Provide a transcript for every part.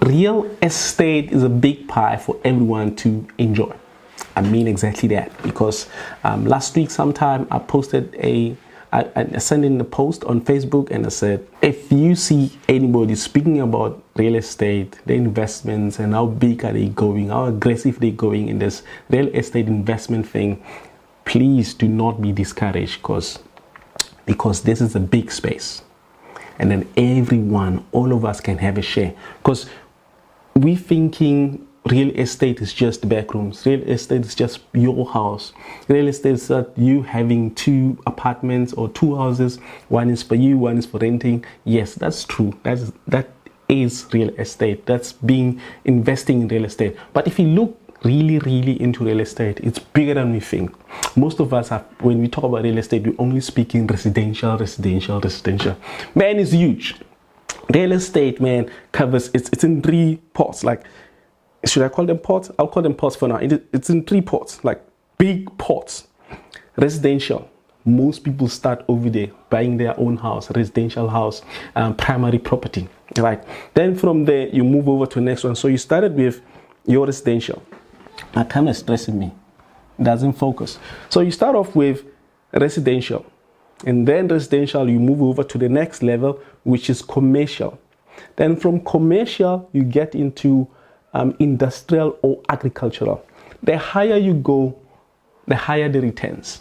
Real estate is a big pie for everyone to enjoy. I mean exactly that, because last week sometime I posted I sent in a post on Facebook and I said, if you see anybody speaking about real estate, the investments and how big are they going, how aggressive they're going in this real estate investment thing, please do not be discouraged, because this is a big space. And then everyone, all of us can have a share, because we thinking real estate is just back rooms. Real estate is just your house. Real estate is that you having 2 apartments or 2 houses. One is for you, one is for renting. Yes, that's true. That is real estate. That's investing in real estate. But if you look really into real estate, it's bigger than we think. Most of us when we talk about real estate, we only speak in residential. Man, it's huge. Real estate, man, covers, it's in 3 parts. Like, should I call them pots? I'll call them pots for now. It's in 3 pots, like big pots. Residential. Most people start over there buying their own house, residential house, primary property. Right. Then from there, you move over to the next one. So you started with your residential. My camera is stressing me. It doesn't focus. So you start off with residential. And then residential, you move over to the next level, which is commercial. Then from commercial, you get into industrial or agricultural. The higher you go, the higher the returns,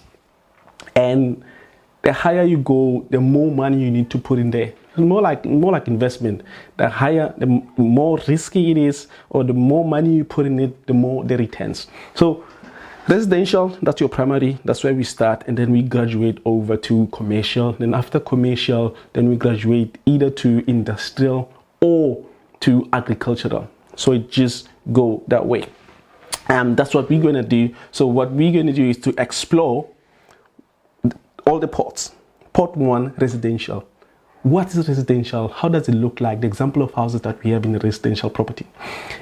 and the higher you go, the more money you need to put in there. It's more like investment. The higher, the more risky it is, or the more money you put in it, the more the returns. So residential, that's your primary, that's where we start, and then we graduate over to commercial. Then after commercial, then we graduate either to industrial or to agricultural. So it just go that way. That's what we're going to do. So what we're going to do is to explore all the pots. Pot 1, residential. What is residential? How does it look like? The example of houses that we have in a residential property.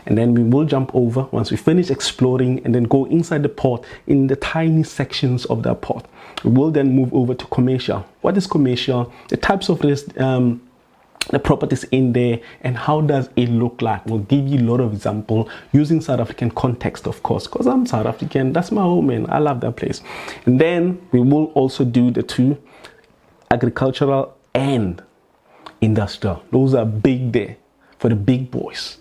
And then we will jump over once we finish exploring, and then go inside the pot in the tiny sections of that pot. We will then move over to commercial. What is commercial? The types of the properties in there, and how does it look like. We'll give you a lot of example using South African context, of course, because I'm South African. That's my home, and I love that place. And then we will also do the 2, agricultural and industrial. Those are big there for the big boys.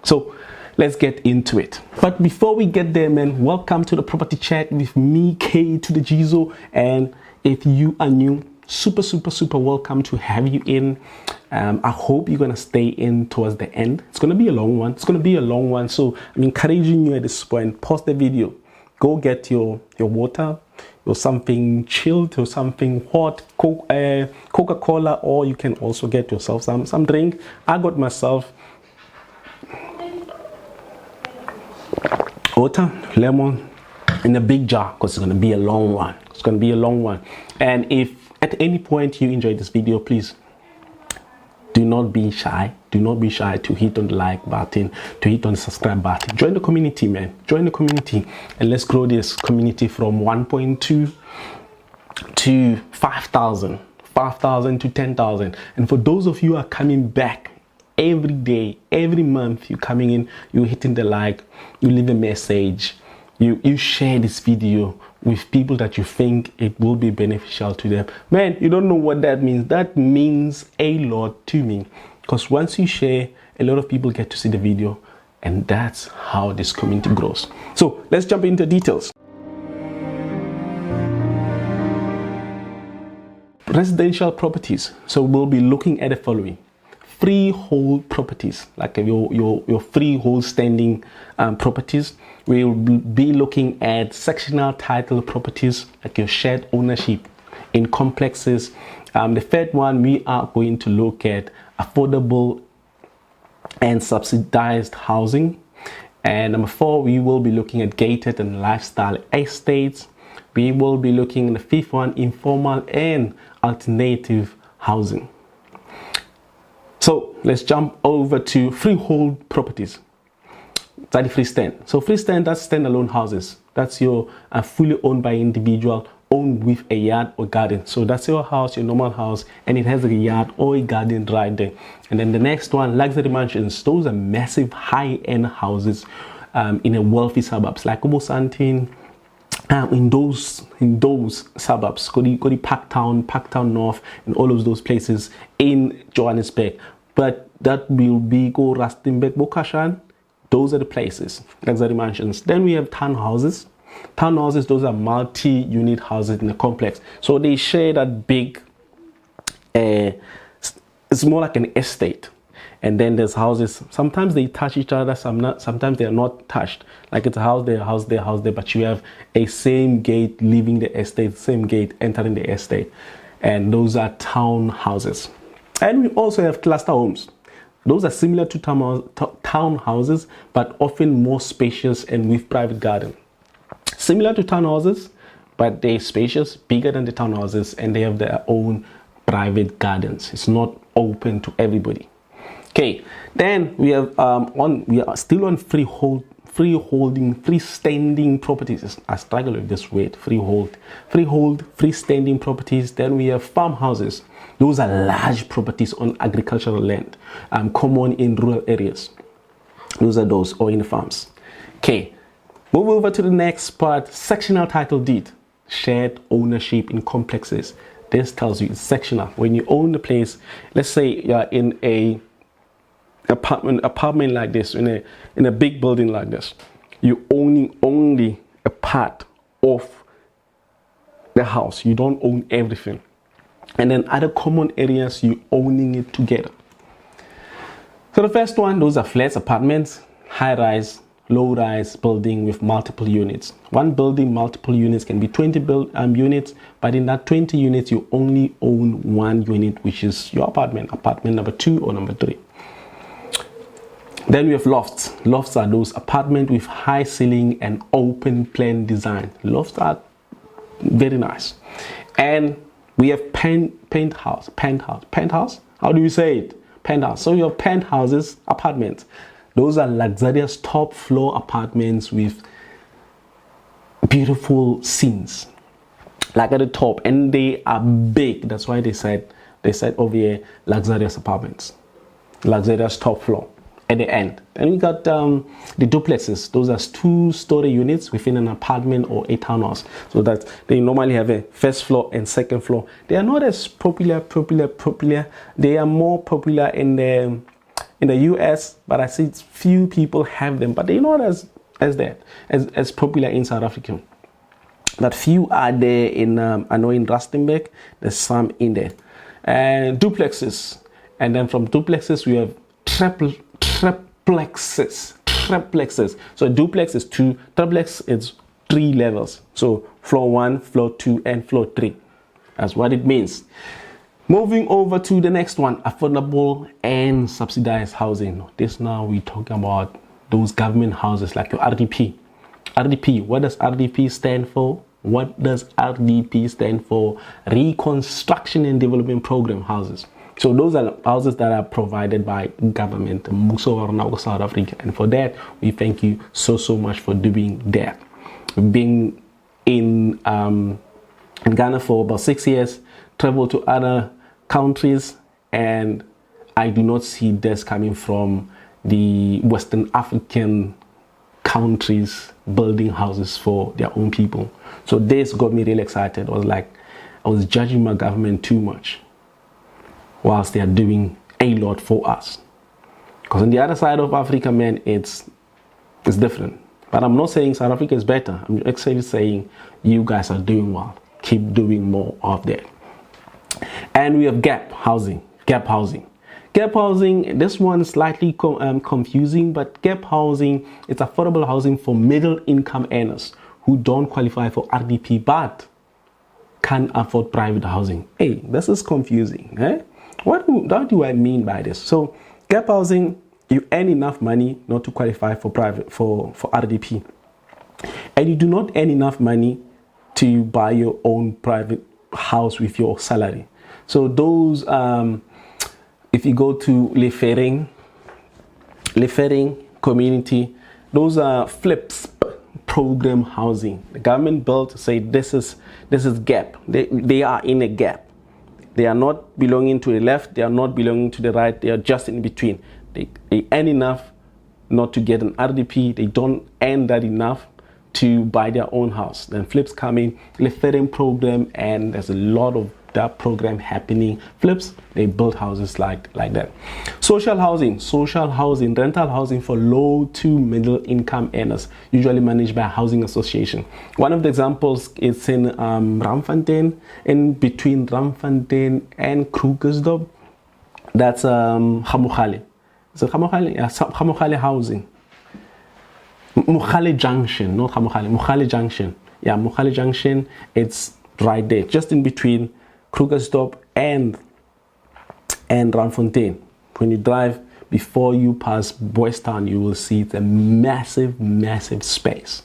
So let's get into it. But before we get there, man, welcome to the Property Chat with me, K to the Jizo. And if you are new, super welcome to have you in. I hope you're gonna stay in towards the end. It's gonna be a long one. So I'm encouraging you at this point, pause the video, go get your water, or something chilled, or something hot, Coca-Cola, or you can also get yourself some drink. I got myself water, lemon in a big jar, because it's gonna be a long one. And if at any point you enjoyed this video, please do not be shy to hit on the like button, to hit on the subscribe button. Join the community, man. Join the community, and let's grow this community from 1.2 to 5,000 to 10,000. And for those of you who are coming back every day, every month, you're coming in, you're hitting the like, you leave a message, you share this video with people that you think it will be beneficial to them. Man, you don't know what that means. That means a lot to me, because once you share, a lot of people get to see the video, and that's how this community grows. So let's jump into details. Residential properties. So we'll be looking at the following: freehold properties, like your freehold standing properties. We'll be looking at sectional title properties, like your shared ownership in complexes. The third one, we are going to look at affordable and subsidized housing. And number 4, we will be looking at gated and lifestyle estates. We will be looking at the 5th one, informal and alternative housing. So let's jump over to freehold properties. That's the freestand. So freestand, that's standalone houses. That's your fully owned by individual, owned with a yard or garden. So that's your house, your normal house, and it has a yard or a garden right there. And then the next one, luxury mansions. Those are massive high-end houses in a wealthy suburbs like Obosantin. In those suburbs, go to Parktown North, and all of those places in Johannesburg. But that will be go Rustenburg, Bokashan. Those are the places, luxury mansions. Then we have townhouses. Townhouses, those are multi-unit houses in a complex. So they share that big, it's more like an estate. And then there's houses, sometimes they touch each other, sometimes they are not touched. Like it's a house there, house there, house there, but you have a same gate leaving the estate, same gate entering the estate. And those are townhouses. And we also have cluster homes. Those are similar to townhouses, but often more spacious and with private garden. Similar to townhouses, but they're spacious, bigger than the townhouses, and they have their own private gardens. It's not open to everybody. Okay, then we have we are still on freestanding properties. I struggle with this word, freestanding properties. Then we have farmhouses. Those are large properties on agricultural land, common in rural areas. Those are those, or in farms. Okay, move over to the next part, sectional title deed, shared ownership in complexes. This tells you it's sectional. When you own the place, let's say you're in a apartment like this, in a big building like this, you're owning only a part of the house. You don't own everything. And then other common areas, you're owning it together. So the first one, those are flats, apartments, high-rise, low-rise building with multiple units. One building, multiple units, can be 20 units, but in that 20 units, you only own one unit, which is your apartment number 2 or number 3. Then we have lofts. Lofts are those apartments with high ceiling and open plan design. Lofts are very nice. And we have penthouse. How do you say it? Penthouse. So your penthouses, apartments. Those are luxurious top floor apartments with beautiful scenes, like at the top, and they are big. That's why they said over here luxurious apartments, luxurious top floor at the end. Then we got the duplexes. Those are 2-story units within an apartment or a townhouse. So that they normally have a first floor and second floor. They are not as popular. They are more popular in the US, but I see few people have them, but they're not as popular in South Africa. But few are there in I know in Rustenburg, there's some in there. And duplexes, and then from duplexes we have triplexes. So duplex is 2, triplex is 3 levels. So floor 1, floor 2, and floor 3. That's what it means. Moving over to the next one, affordable and subsidized housing. This now we talk about those government houses like your RDP. RDP, what does RDP stand for? What does RDP stand for? Reconstruction and Development Program houses. So those are houses that are provided by government, South Africa. And for that, we thank you so much for doing that. Being in Ghana for about 6 years, traveled to other countries, and I do not see this coming from the Western African countries building houses for their own people. So this got me really excited. I was judging my government too much, whilst they are doing a lot for us. Because on the other side of Africa, man, it's different. But I'm not saying South Africa is better. I'm actually saying you guys are doing well. Keep doing more of that. And we have gap housing. Gap housing, this one is slightly confusing, but gap housing is affordable housing for middle income earners who don't qualify for RDP but can afford private housing. Hey, this is confusing. What do I mean by this? So gap housing, you earn enough money not to qualify for RDP, and you do not earn enough money to buy your own private house with your salary. So those if you go to Lefering community, those are flips program housing. The government built, say this is gap. They are in a gap. They are not belonging to the left. They are not belonging to the right. They are just in between. They earn enough not to get an RDP. They don't earn that enough to buy their own house. Then flips come in, the flipping program, and there's a lot of that program happening. Flips, they build houses like that. Social housing, rental housing for low to middle income earners, usually managed by a housing association. One of the examples is in Ramfontein, in between Ramfontein and Krugersdorp. That's Khamokhale. Is it Khamokhale? Yeah, Khamokhale housing. Mokhale Junction, not Khamokhale, Mokhale Junction. Yeah, Mokhale Junction, it's right there, just in between Krugersdorp and Ramfontein. When you drive, before you pass Boys Town, you will see it's a massive space.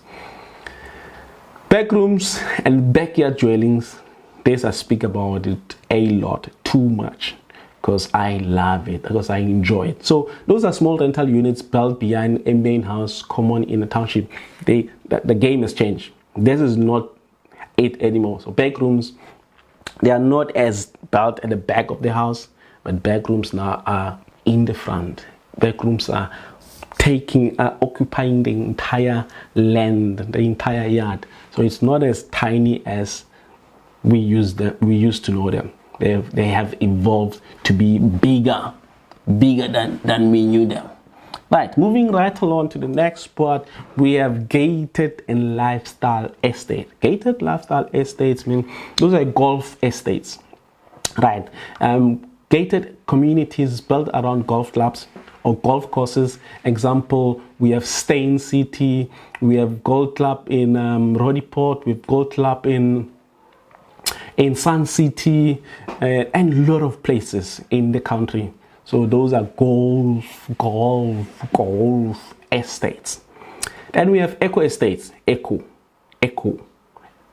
Backrooms and backyard dwellings, this I speak about it a lot, too much, because I love it, because I enjoy it. So those are small rental units built behind a main house, common in a township. The game has changed. This is not it anymore. So backrooms, they are not as built at the back of the house, but backrooms now are in the front. Backrooms are occupying the entire land, the entire yard. So it's not as tiny as we used to know them. They have evolved to be bigger than we knew them. Right, moving right along to the next part, we have gated and lifestyle estate. Gated lifestyle estates mean those are golf estates, right? Gated communities built around golf clubs or golf courses. Example, we have Stain City, we have Gold Club in Rodiport, we have Gold Club in Sun City, and a lot of places in the country. So those are golf estates. Then we have eco estates, eco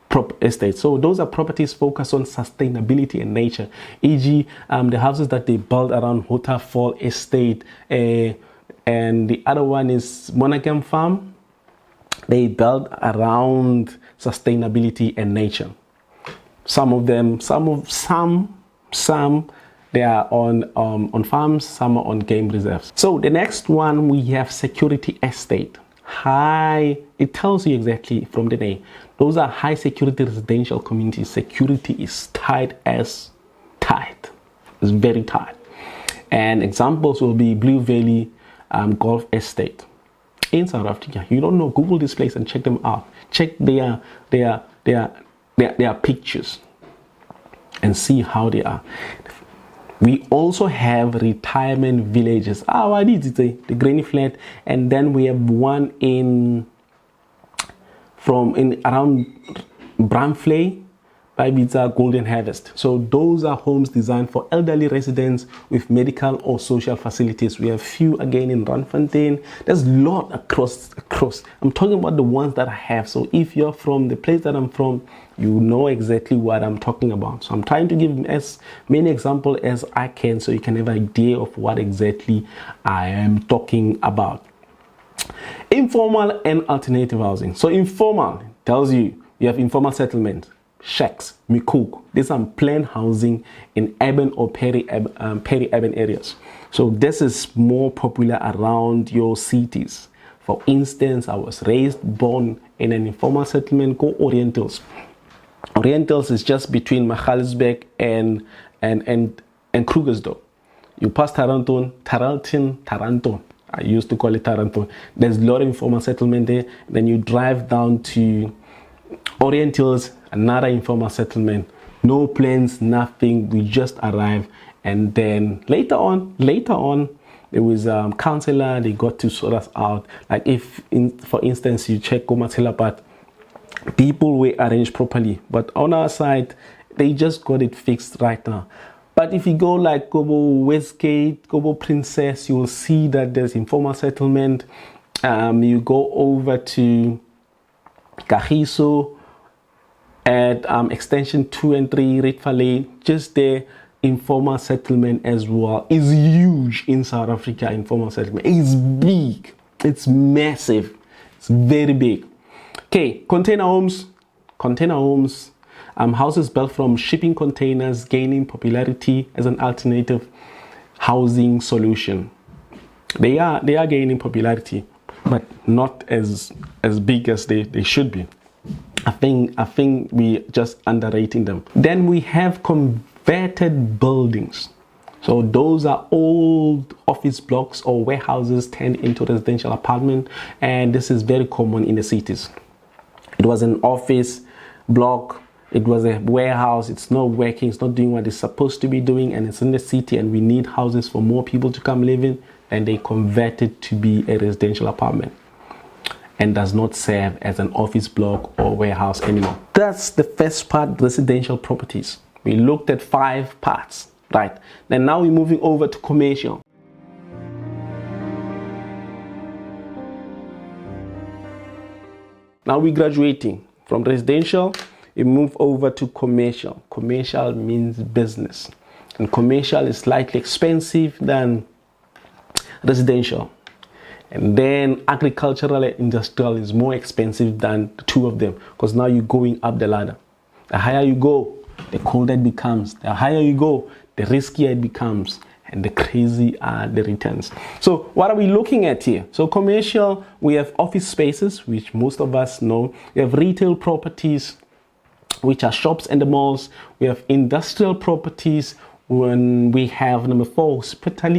prop estates. So those are properties focused on sustainability and nature, e.g. the houses that they build around Waterfall Estate, and the other one is Monaghan Farm. They build around sustainability and nature. Some of them, some they are on farms, some are on game reserves. So the next one, we have security estate. It tells you exactly from the name. Those are high security residential communities. Security is tight. It's very tight. And examples will be Blue Valley Golf Estate in South Africa. You don't know, Google this place and check them out. Check their pictures and see how they are. We also have retirement villages. What is it? The Granny Flat, and then we have one around Bramfley by Ibiza Golden Harvest. So those are homes designed for elderly residents with medical or social facilities. We have few again in Randfontein. There's a lot across. I'm talking about the ones that I have. So if you're from the place that I'm from, you know exactly what I'm talking about. So I'm trying to give as many examples as I can so you can have an idea of what exactly I am talking about. Informal and alternative housing. So informal tells you have informal settlement, shacks, mikuk. These are planned housing in urban or peri-urban areas. So this is more popular around your cities. For instance, I was born in an informal settlement called Orientals. Orientals is just between Magaliesberg and Krugersdorp. You pass Taranton. I used to call it Taranton. There's a lot of informal settlement there. Then you drive down to Orientals, another informal settlement. No plans, nothing. We just arrived, and then later on, there was a counselor. They got to sort us out. Like for instance, you check Komatela, but people were arranged properly. But on our side, they just got it fixed right now. But if you go like Kobo Westgate, Kobo Princess, you will see that there's informal settlement. You go over to Kagiso at extension 2 and 3, Ritvalley, just there, informal settlement as well is huge in South Africa. Informal settlement is big, it's massive, it's very big. Okay, container homes. Houses built from shipping containers gaining popularity as an alternative housing solution. They are gaining popularity, but not as big as they should be. I think we just underrating them. Then we have converted buildings. So those are old office blocks or warehouses turned into residential apartment, and this is very common in the cities. It was an office block, it was a warehouse, it's not working, it's not doing what it's supposed to be doing, and it's in the city and we need houses for more people to come live in, and they convert it to be a residential apartment and does not serve as an office block or warehouse anymore. That's the first part, residential properties. We looked at 5 parts, right? Then now we're moving over to commercial. Now we're graduating from residential, we move over to commercial. Commercial means business, and commercial is slightly expensive than residential. And then agricultural and industrial is more expensive than the two of them, because now you're going up the ladder. The higher you go, the colder it becomes. The higher you go, the riskier it becomes, and the crazy are the returns. So what are we looking at here? So commercial, we have office spaces, which most of us know. We have retail properties, which are shops and the malls. We have industrial properties. When we have number 4,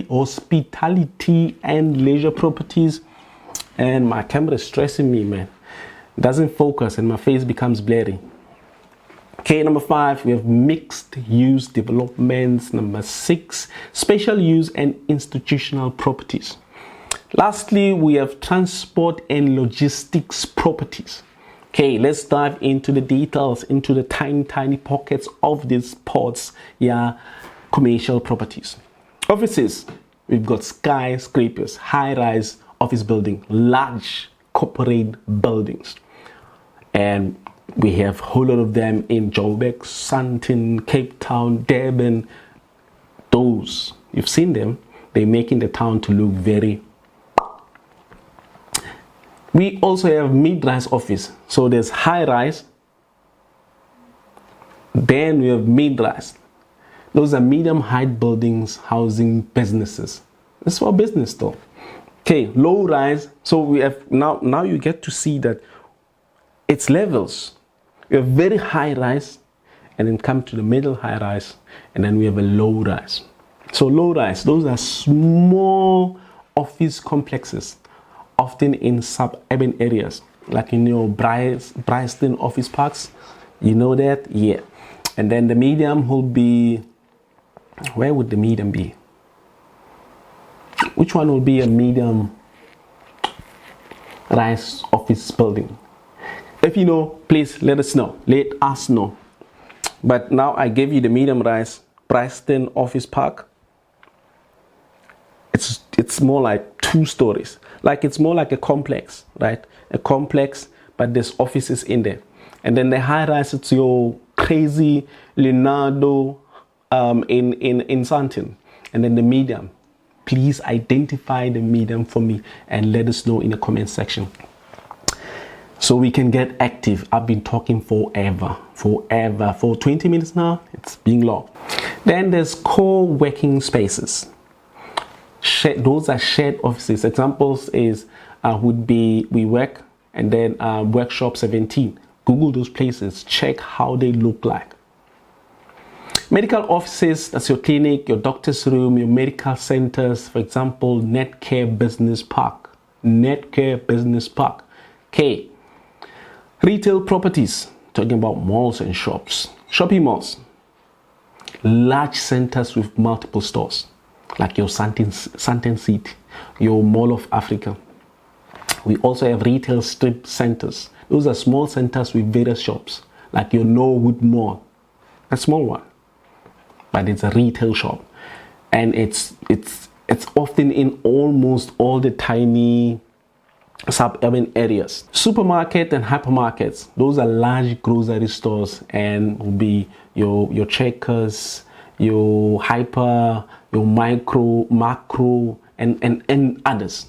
hospitality and leisure properties. And my camera is stressing me, man. It doesn't focus and my face becomes blurry. Okay, number 5, we have mixed use developments. Number 6, special use and institutional properties. Lastly, we have transport and logistics properties. Okay, let's dive into the details, into the tiny pockets of these pods. Yeah, commercial properties. Offices, we've got skyscrapers, high-rise office building, large corporate buildings, and we have a whole lot of them in Joburg, Sandton, Cape Town, Durban. Those, you've seen them, they're making the town to look very. We also have mid-rise office. So there's high-rise, then we have mid-rise. Those are medium-height buildings housing businesses. It's for business though. Okay, low-rise. So we have now you get to see that it's levels. We have very high-rise, and then come to the middle high-rise, and then we have a low-rise. So low-rise, those are small office complexes, often in suburban areas, like in your Bryanston office parks. You know that? Yeah. And then the medium will be, where would the medium be? Which one will be a medium rise office building? If you know, please let us know. Let us know. But now I gave you the medium rise Bryanston office park. It's more like 2 stories. Like it's more like a complex, right? A complex, but there's offices in there. And then the high rise, it's your crazy Leonardo in Sandton. And then the medium, please identify the medium for me and let us know in the comment section, so we can get active. I've been talking forever, for 20 minutes now. It's being long. Then there's co-working spaces. Those are shared offices. Examples is would be WeWork and then Workshop 17. Google those places, check how they look like. Medical offices, that's your clinic, your doctor's room, your medical centers. For example, Netcare Business Park. Netcare Business Park. Okay. Retail properties, talking about malls and shops. Shopping malls. Large centers with multiple stores, like your Sandton City, your Mall of Africa. We also have retail strip centers. Those are small centers with various shops, like your Norwood Mall. A small one, but it's a retail shop, and it's often in almost all the tiny suburban areas. Supermarket and hypermarkets, those are large grocery stores, and will be your Checkers, your Hyper, your Macro, and others.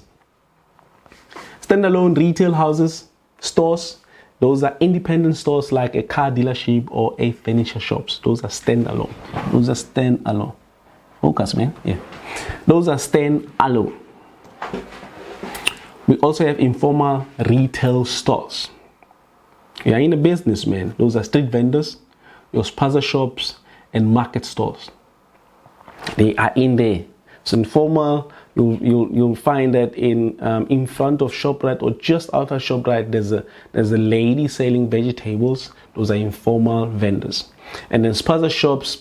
Standalone retail houses, stores, Those are independent stores like a car dealership or a furniture shops. Those are standalone. Those are standalone. Focus, man. Yeah. Those are standalone. We also have informal retail stores. You are in a business, man. Those are street vendors, your spaza shops, and market stores. They are in there. So informal, you'll find that in front of ShopRite or just outside ShopRite, there's a lady selling vegetables. Those are informal vendors. And then spaza shops,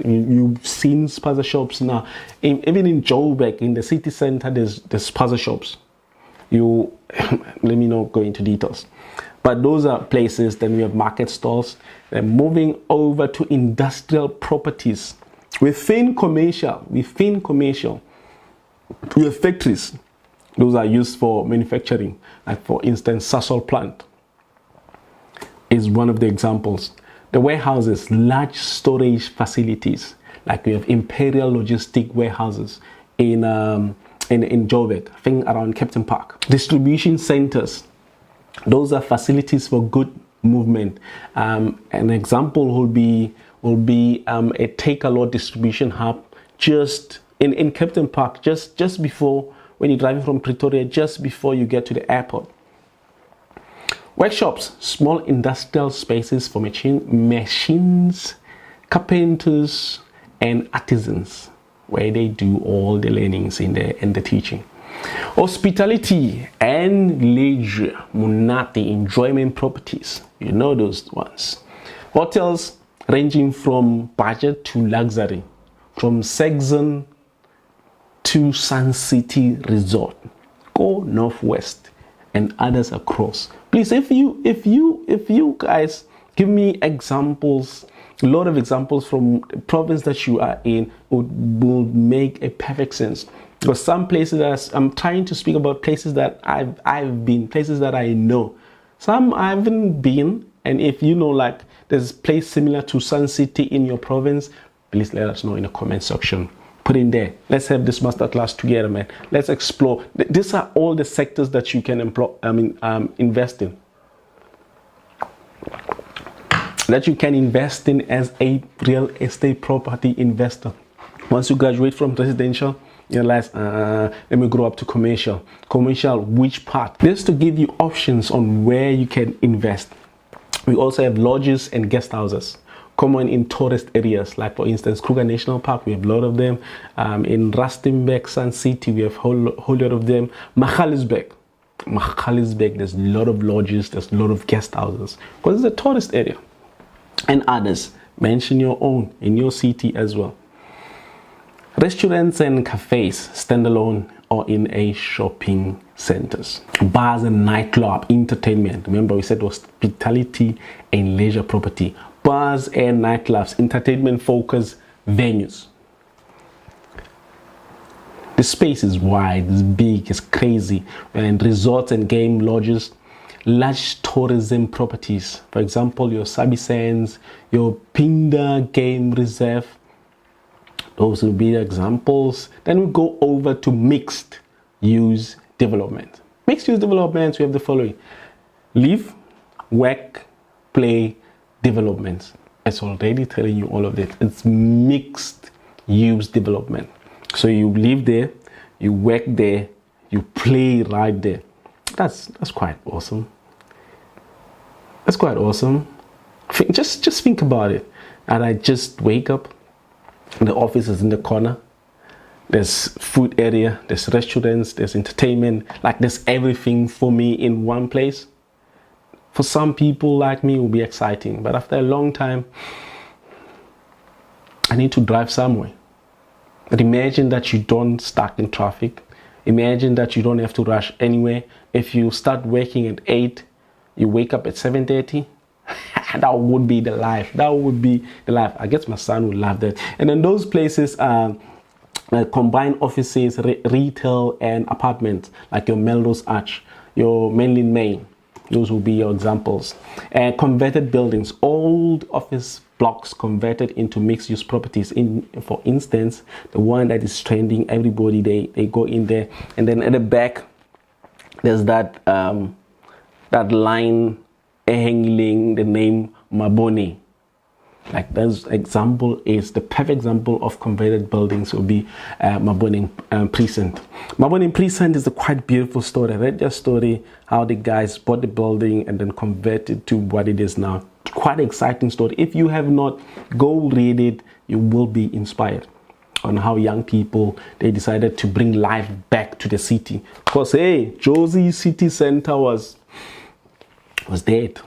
you've seen spaza shops now. Even in Joburg, in the city center, there's spaza shops. Let me not go into details. But those are places. Then we have market stalls. Then moving over to industrial properties. Within commercial, we have factories. Those are used for manufacturing. Like for instance, Sasol plant is one of the examples. The warehouses, large storage facilities. Like we have Imperial Logistic warehouses in Joburg, I think around Captain Park. Distribution centers. Those are facilities for good movement. An example will be a take-a-lot distribution hub just in Captain Park, just before, when you're driving from Pretoria, just before you get to the airport. Workshops, small industrial spaces for machines, carpenters, and artisans, where they do all the learnings in the teaching. Hospitality and leisure, munati, enjoyment properties. You know those ones. Hotels ranging from budget to luxury, from Saxon to Sun City Resort, Go Northwest, and others across. Please, if you guys give me examples, a lot of examples from the province that you are in, will make a perfect sense. Because some places I'm trying to speak about places that I've been, places that I know. Some I haven't been, and if you know, like there's a place similar to Sun City in your province, please let us know in the comment section. Put in there. Let's have this masterclass together, man. Let's explore. These are all the sectors that you can invest in. That you can invest in as a real estate property investor. Once you graduate from residential, you realize, let me grow up to commercial. Commercial, which part? This to give you options on where you can invest. We also have lodges and guest houses, common in tourist areas, like for instance, Kruger National Park, we have a lot of them. In Rustenburg, Sun City, we have a whole lot of them. Magaliesburg, there's a lot of lodges, there's a lot of guest houses, because it's a tourist area. And others, mention your own in your city as well. Restaurants and cafes, standalone or in a shopping centers. Bars and nightclub, entertainment. Remember we said hospitality and leisure property. Bars and nightclubs, entertainment focused venues. The space is wide, it's big, it's crazy. And resorts and game lodges, large tourism properties. For example, your Sabi Sands, your Pinda Game Reserve. Those will be examples. Then we go over to mixed use development. Mixed use developments, we have the following: live, work, play, developments. It's already telling you all of it. It's mixed use development. So you live there, you work there, you play right there. That's quite awesome. That's quite awesome. Just think about it. And I just wake up, the office is in the corner. There's food area, there's restaurants, there's entertainment. Like there's everything for me in one place. For some people like me, it will be exciting. But after a long time, I need to drive somewhere. But imagine that you don't stuck in traffic. Imagine that you don't have to rush anywhere. If you start working at 8, you wake up at 7:30. That would be the life. That would be the life. I guess my son would love that. And then those places are combined offices, retail, and apartments, like your Melrose Arch, your Mainland Main. Those will be your examples. Converted buildings, old office blocks converted into mixed-use properties. For instance, the one that is trending, everybody they go in there, and then at the back, there's that that line hanging the name Mabone. Like this example is the perfect example of converted buildings will be Mabone Precinct. Mabone Precinct is a quite beautiful story. I read their story, how the guys bought the building and then converted to what it is now. Quite exciting story. If you have not, go read it. You will be inspired on how young people, they decided to bring life back to the city. Because hey, Josie city center was dead.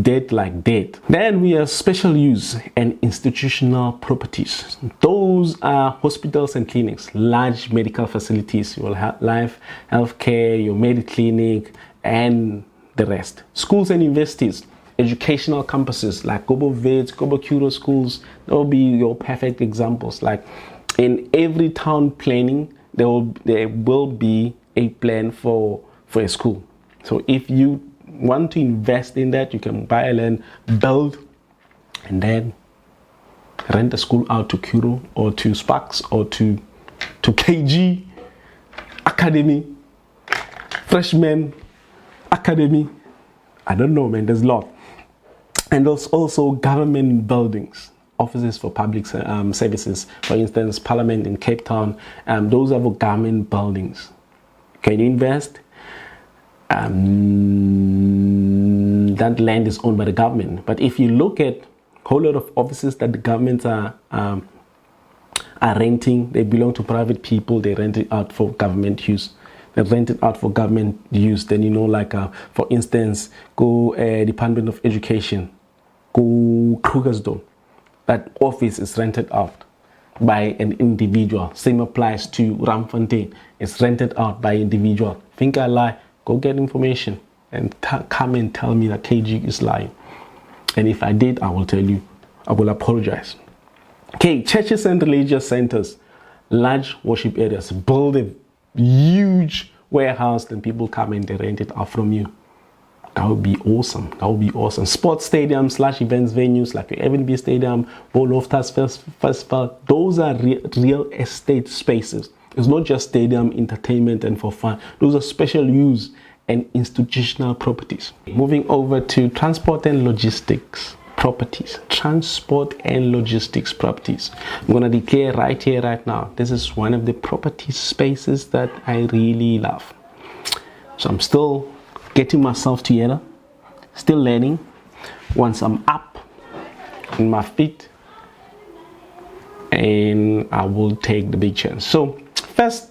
Dead like dead. Then we have special use and institutional properties. Those are hospitals and clinics, large medical facilities. You will have life, healthcare, your medical clinic, and the rest. Schools and universities, educational campuses like Gobo Vids, Gobo Kuro schools. That will be your perfect examples. Like in every town planning, there will be a plan for a school. So if you want to invest in that, you can buy a land, build, and then rent the school out to Kuro or to Sparks or to KG Academy, Freshman Academy. I don't know, man, there's a lot. And there's also government buildings, offices for public services. For instance, Parliament in Cape Town, those are for government buildings. Can you invest? That land is owned by the government. But if you look at a whole lot of offices that the governments are renting, they belong to private people. They rent it out for government use. They rent it out for government use. Then, you know, like for instance, go Department of Education, go Krugersdorp. That office is rented out by an individual. Same applies to Ramfontein. It's rented out by individual. Think I lie? Go get information and come and tell me that KG is lying. And if I did, I will tell you, I will apologize. Okay, churches and religious centers, large worship areas, build a huge warehouse, then people come and they rent it out from you. That would be awesome. That would be awesome. Sports stadiums, events venues like your F&B Stadium, Loftus Festival, those are real estate spaces. It's not just stadium entertainment and for fun. Those are special use and institutional properties. Moving over to transport and logistics properties. Transport and logistics properties. I'm going to declare right here, right now, this is one of the property spaces that I really love. So I'm still getting myself together, still learning. Once I'm up on my feet, and I will take the big chance. So first,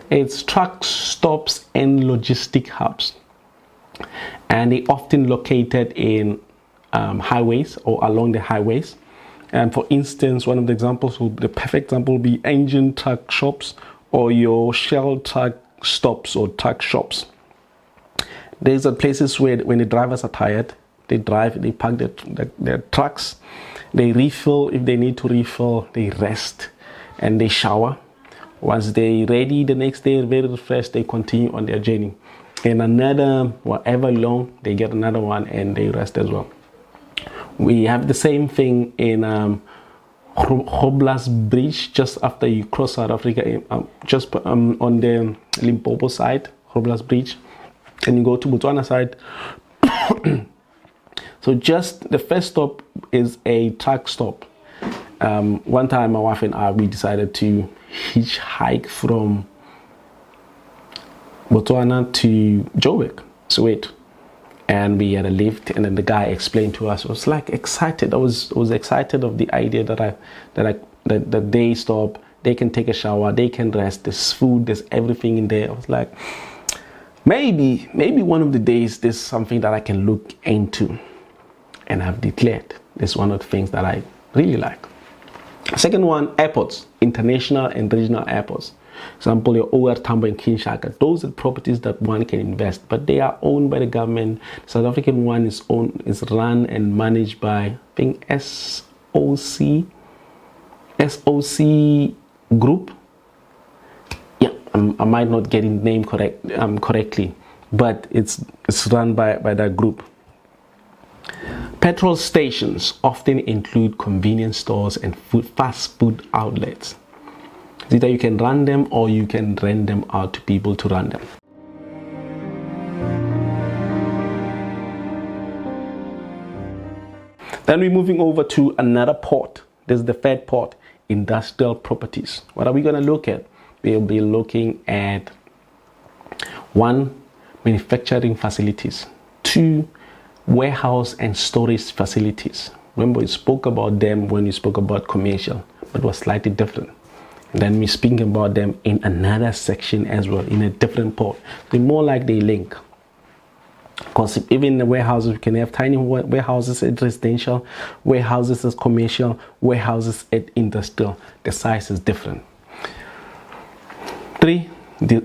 it's truck stops and logistic hubs, and they often located in highways or along the highways. And for instance, one of the examples, the perfect example, will be engine truck shops or your Shell truck stops or truck shops. These are places where when the drivers are tired, they drive, they park their trucks, they refill if they need to refill, they rest, and they shower. Once they're ready the next day, very refreshed, they continue on their journey. And another, whatever long, they get another one and they rest as well. We have the same thing in Groblersdal Bridge, just after you cross South Africa, just on the Limpopo side, Groblersdal Bridge, and you go to Botswana side. So just the first stop is a truck stop. One time my wife and I, we decided to hitchhike from Botswana to Joburg, Soweto, and we had a lift, and then the guy explained to us. I was like excited. I was excited of the idea that they stop, they can take a shower, they can rest, there's food, there's everything in there. I was like, maybe one of the days there's something that I can look into, and I've declared this is one of the things that I really like. Second one, airports, international and regional airports. Example, your OR Tambo and Kinshasa. Those are properties that one can invest, but they are owned by the government. South African one is run and managed by, I think, SOC Group. Yeah, I might not get the name correctly, but it's run by that group. Petrol stations often include convenience stores and fast food outlets. Either you can run them or you can rent them out to people to run them. Then we're moving over to another part. This is the third part, industrial properties. What are we going to look at? We'll be looking at 1, manufacturing facilities. 2, warehouse and storage facilities. Remember, we spoke about them when we spoke about commercial, but it was slightly different. And then we're speaking about them in another section as well, in a different part. They're more like they link. Because even in the warehouses, we can have tiny warehouses at residential, warehouses as commercial, warehouses at industrial. The size is different. 3,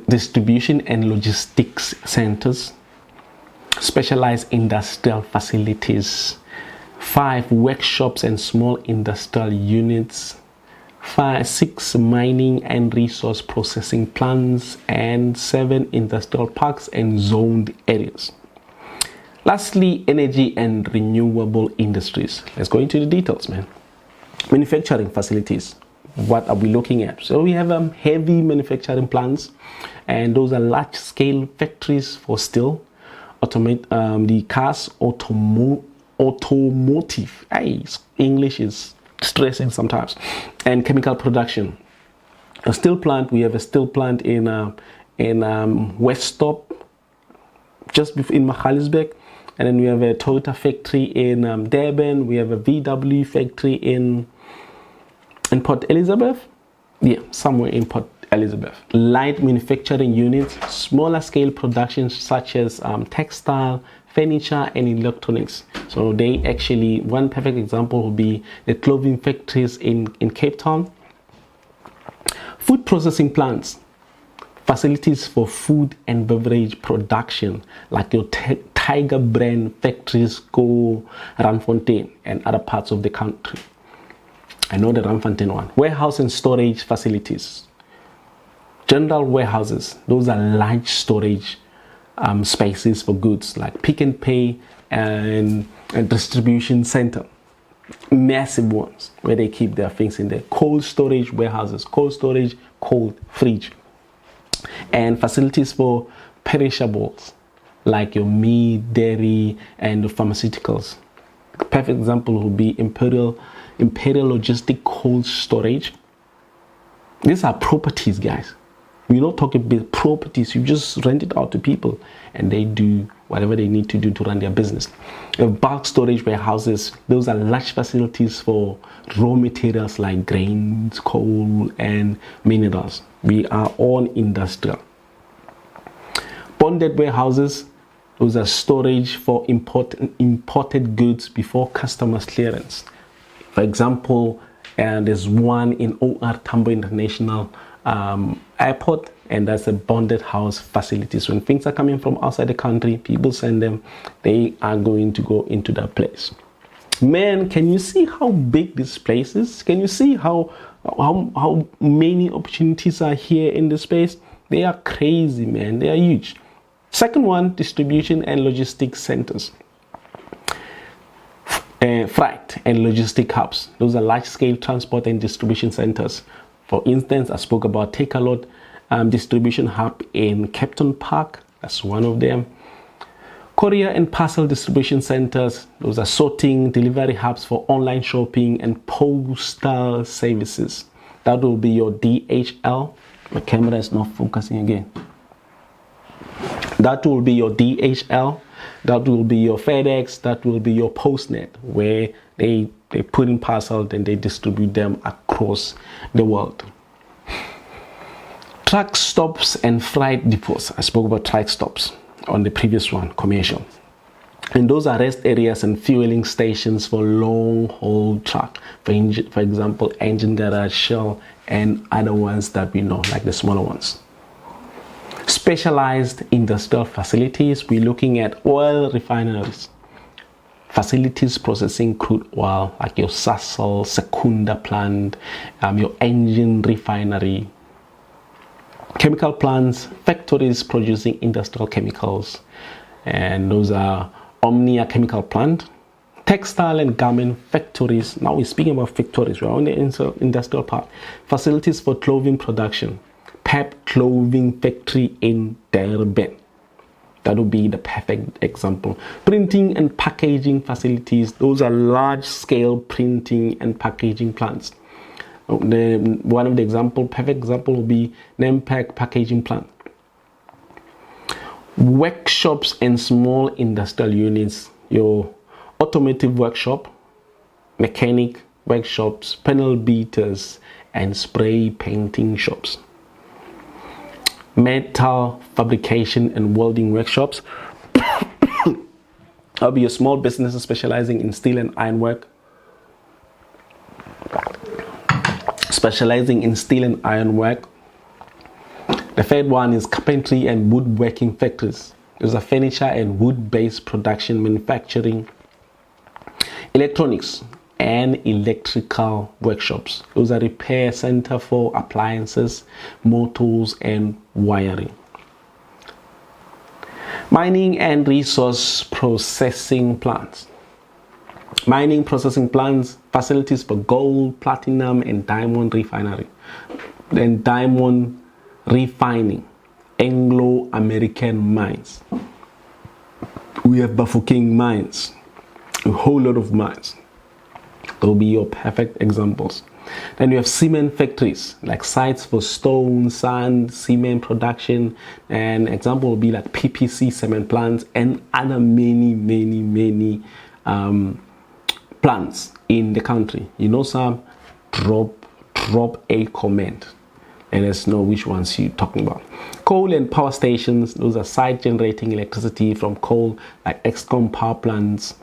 distribution and logistics centers, specialized industrial facilities. 5, workshops and small industrial units. 6, mining and resource processing plants. And 7, industrial parks and zoned areas. Lastly, energy and renewable industries. Let's go into the details, man. Manufacturing facilities. What are we looking at? So we have heavy manufacturing plants, and those are large-scale factories for steel, the cars, automotive. English is stressing sometimes, and chemical production. A steel plant. We have a steel plant in Weststop, just in Magaliesberg. And then we have a Toyota factory in Durban. We have a VW factory in Port Elizabeth. Yeah, somewhere in Port Elizabeth. Light manufacturing units, smaller scale productions such as textile, furniture, and electronics. So they actually, one perfect example would be the clothing factories in Cape Town. Food processing plants, facilities for food and beverage production, like your Tiger brand factories go Randfontein and other parts of the country. I know the Randfontein one. Warehouse and storage facilities. General warehouses, those are large storage spaces for goods like pick and pay and a distribution center. Massive ones where they keep their things in there. Cold storage warehouses, cold storage, cold fridge. And facilities for perishables like your meat, dairy, and the pharmaceuticals. A perfect example would be Imperial Logistic Cold Storage. These are properties, guys. We're not talking about properties. You just rent it out to people and they do whatever they need to do to run their business. Bulk storage warehouses, those are large facilities for raw materials like grains, coal, and minerals. We are all industrial. Bonded warehouses, those are storage for imported goods before customs clearance. For example, there's one in OR Tambo International Airport, and that's a bonded house facilities. When things are coming from outside the country, people send them, they are going to go into that place. Man, can you see how big this place is? Can you see how many opportunities are here in this space? They are crazy, man. They are huge. Second one, distribution and logistics centers. Freight and logistic hubs. Those are large-scale transport and distribution centers. For instance, I spoke about Takealot distribution hub in Captain Park. That's one of them. Courier and parcel distribution centers. Those are sorting, delivery hubs for online shopping and postal services. That will be your DHL. My camera is not focusing again. That will be your DHL. That will be your FedEx. That will be your Postnet, where they put in parcels and they distribute them across the world. Truck stops and freight depots. I spoke about truck stops on the previous one, commercial. And those are rest areas and fueling stations for long haul truck. For example, Engine Garage, Shell, and other ones that we know, like the smaller ones. Specialized industrial facilities, we're looking at oil refineries, facilities processing crude oil, like your Sasol, Secunda plant, your engine refinery, chemical plants, factories producing industrial chemicals, and those are Omnia chemical plant, textile and garment factories. Now we're speaking about factories, we're on the industrial part. Facilities for clothing production, PEP clothing factory in Durban. That would be the perfect example. Printing and packaging facilities, those are large-scale printing and packaging plants. One of the perfect example will be Nampack packaging plant. Workshops and small industrial units, your automotive workshop, mechanic workshops, panel beaters, and spray painting shops. Metal fabrication and welding workshops. That'll be a small business specializing in steel and ironwork. The third one is carpentry and woodworking factories. Those are furniture and wood-based production manufacturing. Electronics and electrical workshops. Those are repair center for appliances, motors, and wiring. Mining and resource processing plants. Mining processing plants, facilities for gold, platinum, and diamond refining. Anglo-American mines. We have Bafokeng mines, a whole lot of mines. They'll be your perfect examples. Then you have cement factories, like sites for stone, sand, cement production. And example will be like PPC cement plants and other many plants in the country. You know some? Drop a comment. Let us know which ones you're talking about. Coal and power stations, those are sites generating electricity from coal, like Excom power plants.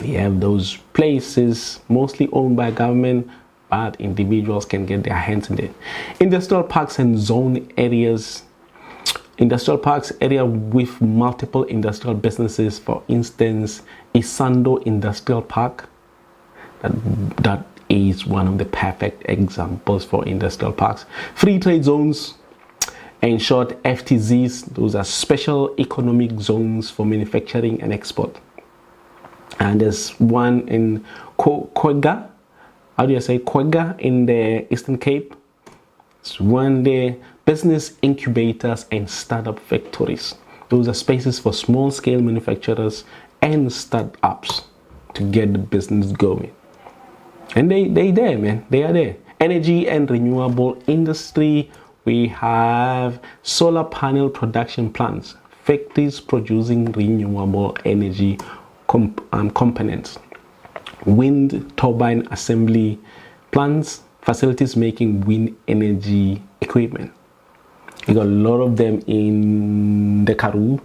We have those places mostly owned by government, but individuals can get their hands in it. Industrial parks and zone areas. Industrial parks area with multiple industrial businesses. For instance, Isando Industrial Park. That is one of the perfect examples for industrial parks. Free trade zones, in short, FTZs. Those are special economic zones for manufacturing and export. And there's one in Quagga. How do you say Quagga in the Eastern Cape? It's one there. Business incubators and startup factories. Those are spaces for small-scale manufacturers and startups to get the business going. And they there, man. They are there. Energy and renewable industry. We have solar panel production plants, factories producing renewable energy components, wind turbine assembly plants, facilities making wind energy equipment. You got a lot of them in the Karoo,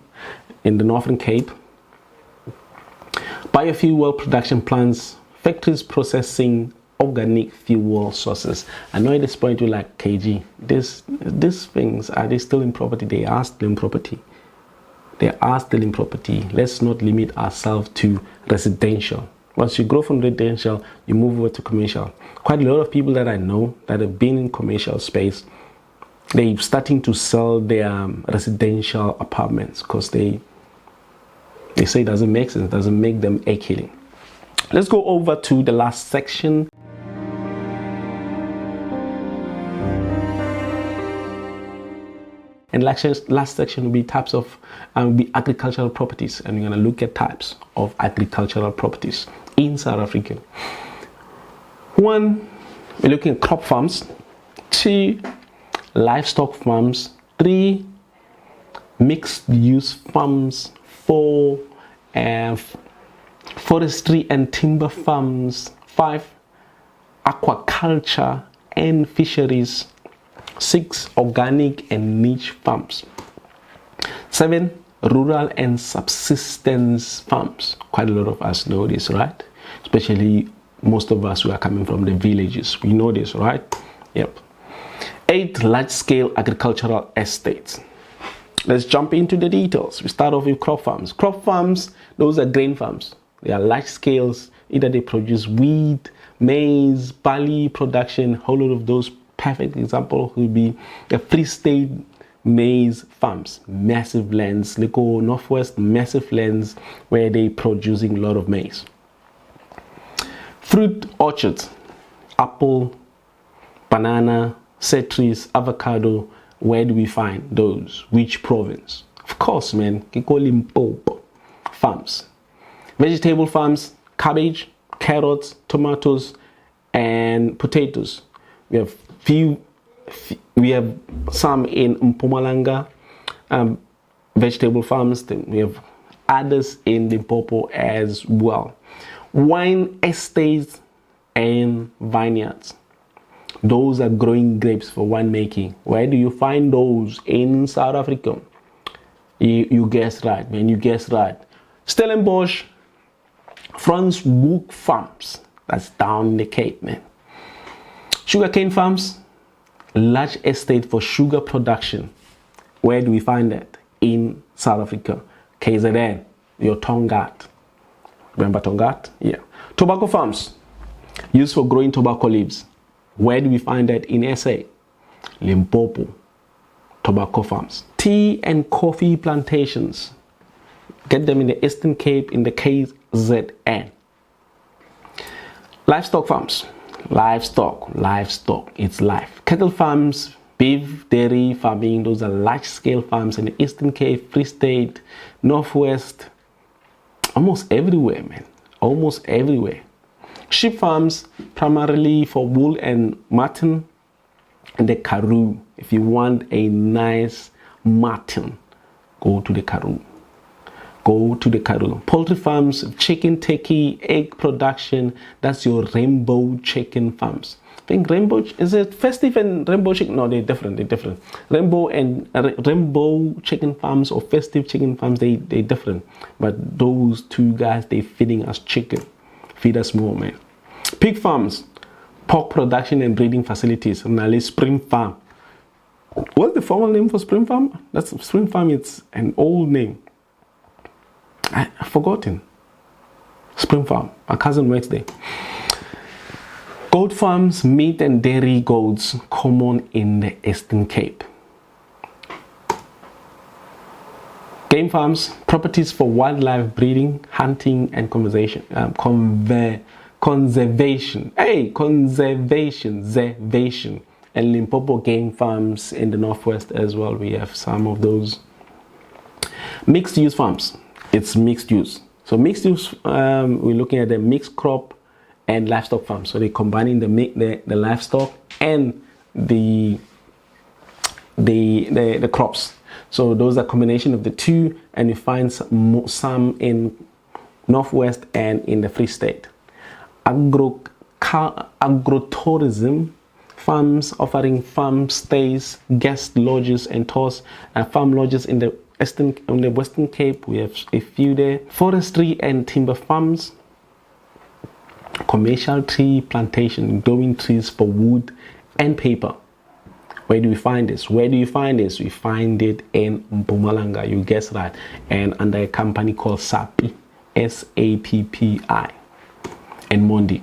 in the Northern Cape. Biofuel production plants, factories processing organic fuel sources. I know at this point you're like, KG, these things, are they still in property? They are still in property. Let's not limit ourselves to residential. Once you grow from residential, you move over to commercial. Quite a lot of people that I know that have been in commercial space, they're starting to sell their residential apartments because they say it doesn't make sense, doesn't make them a killing. Let's go over to the last section. And last section will be types of agricultural properties, and we're going to look at types of agricultural properties in South Africa. 1, we're looking at crop farms. 2, livestock farms. 3, mixed use farms. 4, forestry and timber farms. 5, aquaculture and fisheries. 6, organic and niche farms. 7, rural and subsistence farms. Quite a lot of us know this, right? Especially most of us who are coming from the villages. We know this, right? Yep. 8, large-scale agricultural estates. Let's jump into the details. We start off with crop farms. Crop farms, those are grain farms. They are large scales. Either they produce wheat, maize, barley production, whole lot of those. Perfect example would be the Free State maize farms, massive lands. Liko Northwest, massive lands where they producing a lot of maize. Fruit orchards, apple, banana, citrus, avocado. Where do we find those? Which province? Of course, man. Kiko Limpopo farms. Vegetable farms, cabbage, carrots, tomatoes, and potatoes. We have some in Mpumalanga, vegetable farms. Then we have others in Limpopo as well. Wine estates and vineyards. Those are growing grapes for winemaking. Where do you find those? In South Africa. You guessed right, man. You guessed right. Stellenbosch, Franshoek farms. That's down in the Cape, man. Sugarcane farms, large estate for sugar production. Where do we find that? In South Africa. KZN, your Tongaat. Remember Tongaat? Yeah. Tobacco farms, used for growing tobacco leaves. Where do we find that? In SA. Limpopo. Tobacco farms. Tea and coffee plantations. Get them in the Eastern Cape, in the KZN. Livestock farms. Livestock, it's life. Cattle farms, beef, dairy farming, those are large-scale farms in the Eastern Cape, Free State, Northwest, almost everywhere, man. Almost everywhere. Sheep farms, primarily for wool and mutton, and the Karoo. If you want a nice mutton, go to the Karoo. Go to the Karoo. Poultry farms, chicken, turkey, egg production. That's your rainbow chicken farms. I think rainbow, is it festive and rainbow chicken? No, they're different. Rainbow and rainbow chicken farms or festive chicken farms, they're different. But those two guys, they feeding us chicken. Feed us more, man. Pig farms, pork production and breeding facilities. Nali Spring Farm. What's the formal name for Spring Farm? That's Spring Farm. It's an old name. I've forgotten. Spring Farm. My cousin works there. Goat farms, meat and dairy goats, common in the Eastern Cape. Game farms, properties for wildlife breeding, hunting, and conservation. And Limpopo game farms in the Northwest as well. We have some of those. Mixed use farms. It's mixed use. So mixed use, we're looking at the mixed crop and livestock farms. So they're combining the livestock and the crops. So those are a combination of the two, and you find some in Northwest and in the Free State. Agrotourism farms offering farm stays, guest lodges, and tours. Farm lodges in the Western Cape, we have a few there. Forestry and timber farms. Commercial tree plantation, growing trees for wood and paper. Where do we find this? We find it in Mpumalanga, you guess right, and under a company called SAPPI, SAPPI, and Mondi.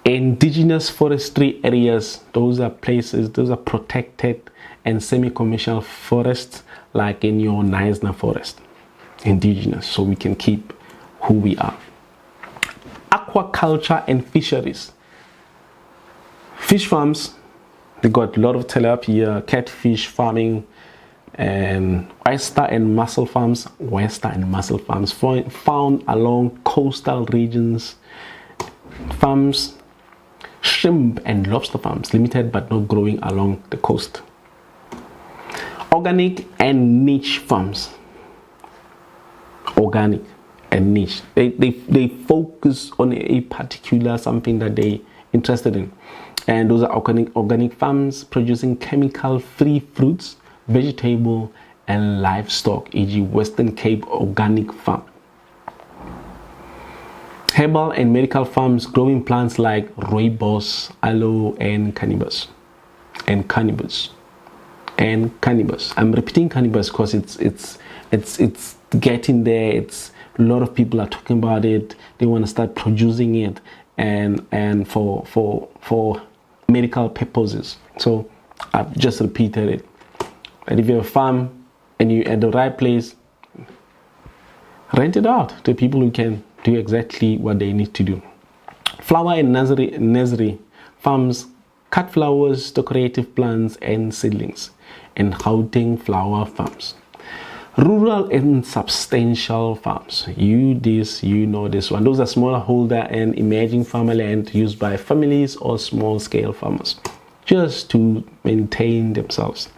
Indigenous forestry areas, those are protected and semi-commercial forests, like in your Neisner forest. Indigenous, so we can keep who we are. Aquaculture and fisheries. Fish farms, they got a lot of tilapia, catfish farming, and oyster and mussel farms found along coastal regions. Farms, shrimp and lobster farms, limited but not growing along the coast. Organic and niche farms. Organic and niche. They focus on a particular something that they interested in. And those are organic farms producing chemical-free fruits, vegetable, and livestock, e.g. Western Cape Organic Farm. Herbal and medical farms growing plants like rooibos, aloe, and cannabis. I'm repeating cannabis because it's getting there. It's a lot of people are talking about it. They want to start producing it and for medical purposes. So I've just repeated it. And if you have a farm and you're at the right place, rent it out to people who can do exactly what they need to do. Flower and nursery farms, cut flowers, decorative plants, and seedlings. And Gauteng flower farms. Rural and substantial farms. You know this one. Those are smaller holder and emerging farmland used by families or small scale farmers just to maintain themselves.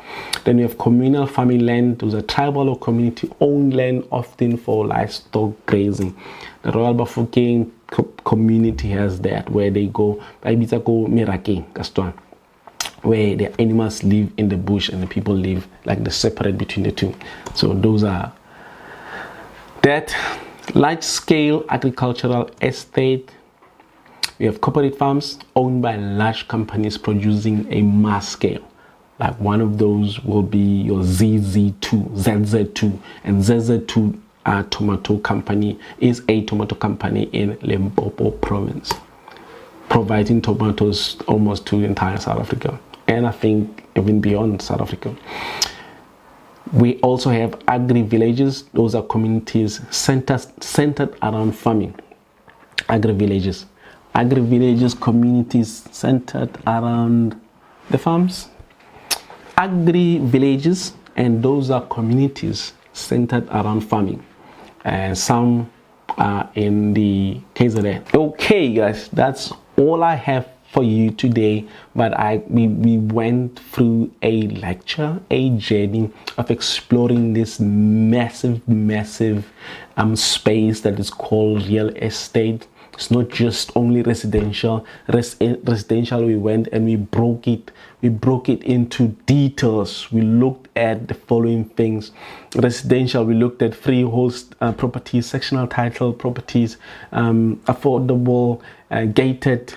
Then we have communal farming land. Those are tribal or community owned land, often for livestock grazing. The Royal Bafokeng community has that, where they go where the animals live in the bush and the people live like the separate between the two. So those are that. Large scale agricultural estate. We have corporate farms owned by large companies producing a mass scale. Like one of those will be your ZZ2, and ZZ2 tomato company is a tomato company in Limpopo province, providing tomatoes almost to the entire South Africa, and I think even beyond South Africa. We also have agri-villages. Those are communities centered around farming. Agri-villages, communities centered around the farms. Agri-villages, and those are communities centered around farming, and some are in the KZN. Okay guys, that's all I have for you today, but we went through a lecture, a journey of exploring this massive space that is called real estate. It's not just only residential. Residential, we went and we broke it into details. We looked at the following things. Residential, we looked at freehold properties, sectional title properties, affordable, gated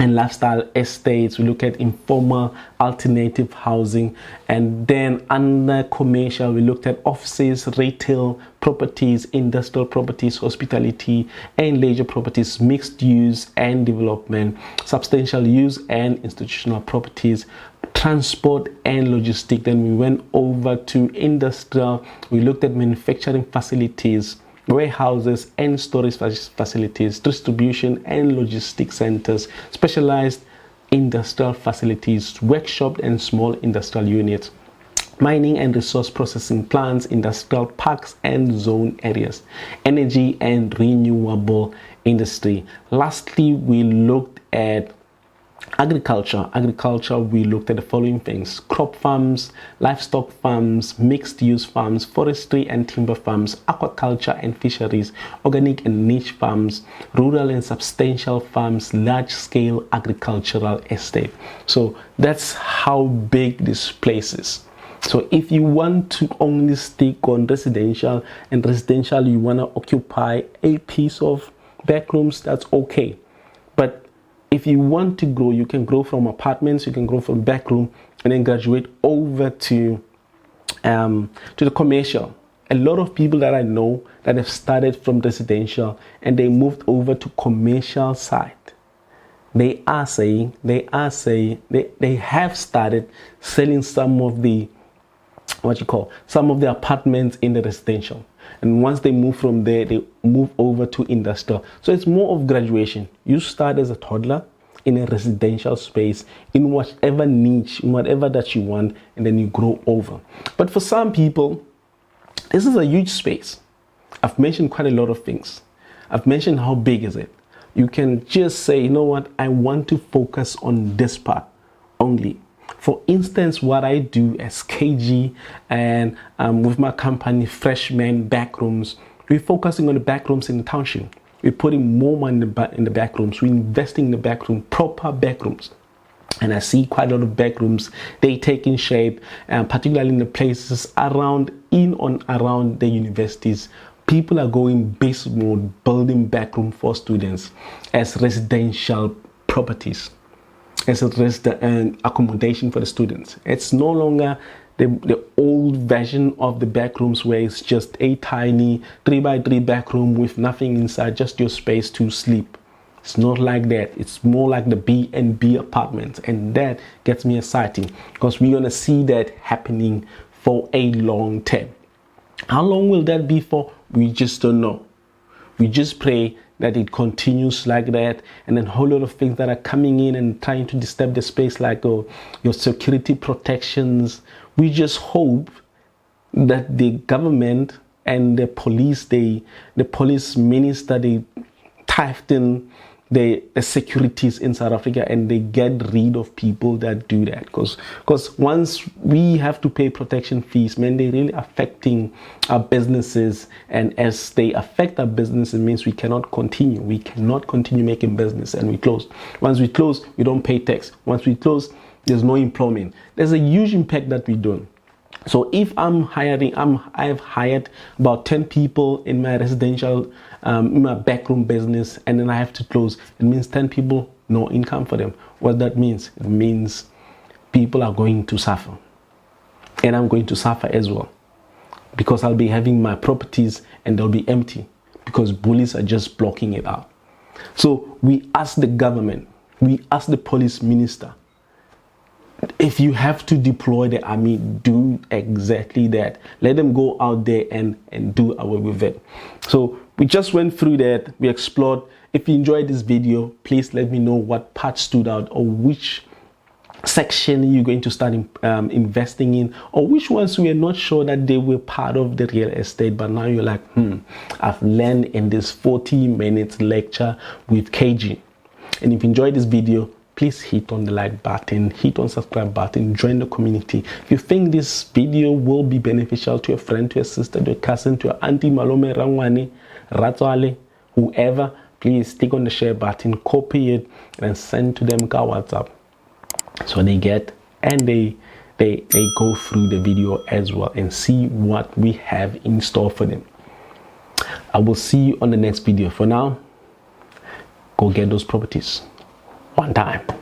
and lifestyle estates. We look at informal alternative housing, and then under commercial we looked at offices, retail properties, industrial properties, hospitality and leisure properties, mixed use and development, substantial use and institutional properties, transport and logistics. Then we went over to industrial. We looked at manufacturing facilities, warehouses and storage facilities, distribution and logistics centers, specialized industrial facilities, workshop and small industrial units, mining and resource processing plants, industrial parks and zone areas, energy and renewable industry. Lastly, we looked at agriculture. We looked at the following things: crop farms, livestock farms, mixed use farms, forestry and timber farms, aquaculture and fisheries, organic and niche farms, rural and substantial farms, large scale agricultural estate. So that's how big this place is. So if you want to only stick on residential, and residential you want to occupy a piece of backrooms, that's okay. But if you want to grow, you can grow from apartments, you can grow from backroom, and then graduate over to the commercial. A lot of people that I know that have started from residential and they moved over to commercial side, they have started selling some of the apartments in the residential. And once they move from there, they move over to industrial. So it's more of graduation. You start as a toddler in a residential space, in whatever niche, in whatever that you want, and then you grow over. But for some people, this is a huge space. I've mentioned quite a lot of things. I've mentioned how big is it. You can just say, you know what, I want to focus on this part only. For instance, what I do as KG and with my company Freshman Backrooms, we're focusing on the backrooms in the township. We're putting more money in the backrooms. We're investing in the backroom, proper backrooms. And I see quite a lot of backrooms, they taking shape, particularly in the places around the universities. People are going base mode, building backroom for students as residential properties, as a accommodation for the students. It's no longer the old version of the backrooms where it's just a tiny 3x3 backroom with nothing inside, just your space to sleep. It's not like that. It's more like the B&B apartments, and that gets me excited because we're gonna see that happening for a long term. How long will that be for? We just don't know. We just pray that it continues like that, and then a whole lot of things that are coming in and trying to disturb the space, like your security protections. We just hope that the government and the police, the police minister, they tighten the securities in South Africa, and they get rid of people that do that, because once we have to pay protection fees, man, they're really affecting our businesses, and as they affect our business, it means we cannot continue making business, and we close. Once we close, we don't pay tax. Once we close, there's no employment. There's a huge impact that we do. So if I've hired about 10 people in my residential, in my backroom business, and then I have to close, it means 10 people, no income for them. What that means? It means people are going to suffer, and I'm going to suffer as well, because I'll be having my properties and they'll be empty because bullies are just blocking it out. So we ask the government, we ask the police minister, if you have to deploy the army, do exactly that. Let them go out there and do away with it. So we just went through that. We explored. If you enjoyed this video, please let me know what part stood out, or which section you're going to start investing in, or which ones we are not sure that they were part of the real estate, but now you're like, I've learned in this 40-minute lecture with KG. And if you enjoyed this video, please hit on the like button, hit on subscribe button, join the community. If you think this video will be beneficial to your friend, to your sister, to your cousin, to your auntie, malome, rangwane, ratswale, whoever, please click on the share button, copy it, and send to them ka WhatsApp, so they get and they go through the video as well and see what we have in store for them. I will see you on the next video. For now, go get those properties one time.